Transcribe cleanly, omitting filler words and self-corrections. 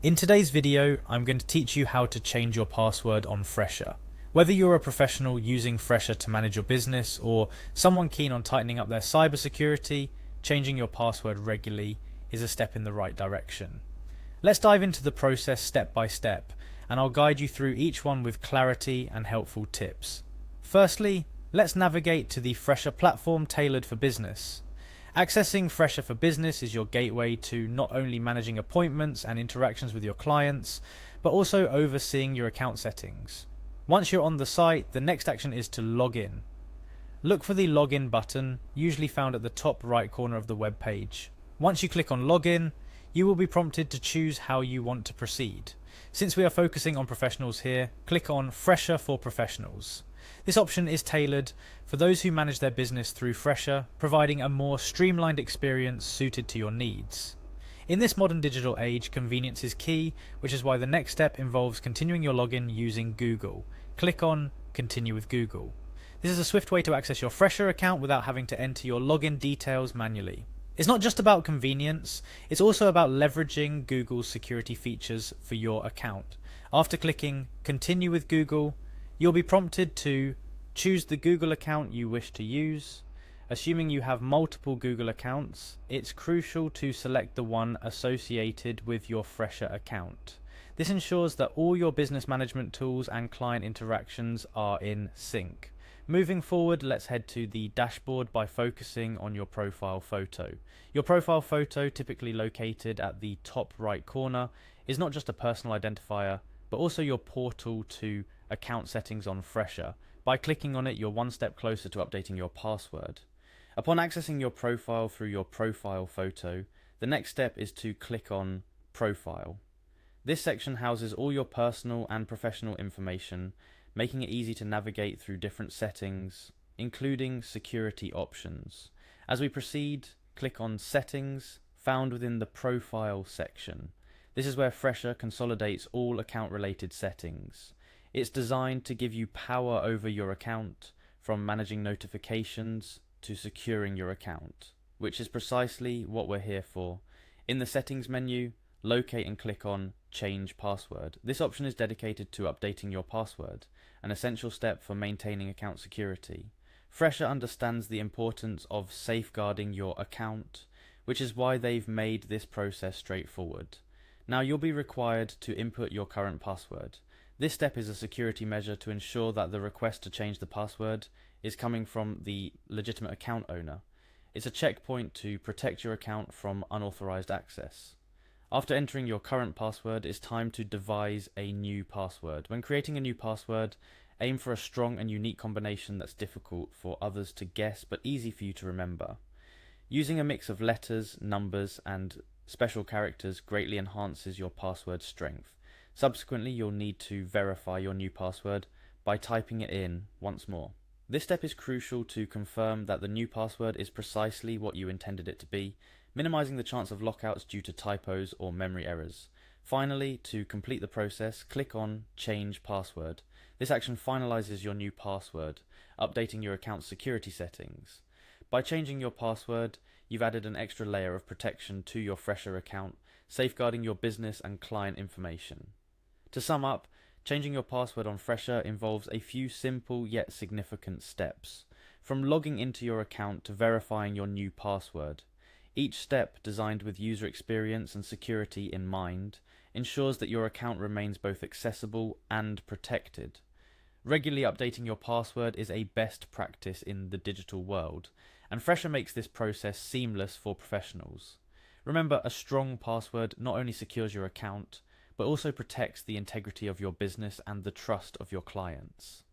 In today's video, I'm going to teach you how to change your password on Fresha. Whether you're a professional using Fresha to manage your business or someone keen on tightening up their cybersecurity, changing your password regularly is a step in the right direction. Let's dive into the process step by step, and I'll guide you through each one with clarity and helpful tips. Firstly, let's navigate to the Fresha platform tailored for business. Accessing Fresha for Business is your gateway to not only managing appointments and interactions with your clients, but also overseeing your account settings. Once you're on the site, the next action is to log in. Look for the login button, usually found at the top right corner of the web page. Once you click on login, you will be prompted to choose how you want to proceed. Since we are focusing on professionals here, click on Fresha for Professionals. This option is tailored for those who manage their business through Fresha, providing a more streamlined experience suited to your needs. In this modern digital age, convenience is key, which is why the next step involves continuing your login using Google. Click on Continue with Google. This is a swift way to access your Fresha account without having to enter your login details manually. It's not just about convenience, it's also about leveraging Google's security features for your account. After clicking Continue with Google, you'll be prompted to choose the Google account you wish to use. Assuming you have multiple Google accounts, it's crucial to select the one associated with your Fresha account. This ensures that all your business management tools and client interactions are in sync. Moving forward, let's head to the dashboard by focusing on your profile photo. Your profile photo, typically located at the top right corner, is not just a personal identifier, but also your portal to account settings on Fresha. By clicking on it, you're one step closer to updating your password. Upon accessing your profile through your profile photo, the next step is to click on Profile. This section houses all your personal and professional information, making it easy to navigate through different settings, including security options. As we proceed, click on Settings, found within the Profile section. This is where Fresha consolidates all account-related settings. It's designed to give you power over your account, from managing notifications to securing your account, which is precisely what we're here for. In the Settings menu, locate and click on Change Password. This option is dedicated to updating your password, an essential step for maintaining account security. Fresha understands the importance of safeguarding your account, which is why they've made this process straightforward. Now you'll be required to input your current password. This step is a security measure to ensure that the request to change the password is coming from the legitimate account owner. It's a checkpoint to protect your account from unauthorized access. After entering your current password, it's time to devise a new password. When creating a new password, aim for a strong and unique combination that's difficult for others to guess but easy for you to remember. Using a mix of letters, numbers, and special characters greatly enhances your password strength. Subsequently, you'll need to verify your new password by typing it in once more. This step is crucial to confirm that the new password is precisely what you intended it to be, minimizing the chance of lockouts due to typos or memory errors. Finally, to complete the process, click on Change Password. This action finalizes your new password, updating your account's security settings. By changing your password, you've added an extra layer of protection to your Fresha account, safeguarding your business and client information. To sum up, changing your password on Fresha involves a few simple yet significant steps, from logging into your account to verifying your new password. Each step, designed with user experience and security in mind, ensures that your account remains both accessible and protected. Regularly updating your password is a best practice in the digital world, and Fresha makes this process seamless for professionals. Remember, a strong password not only secures your account, but also protects the integrity of your business and the trust of your clients.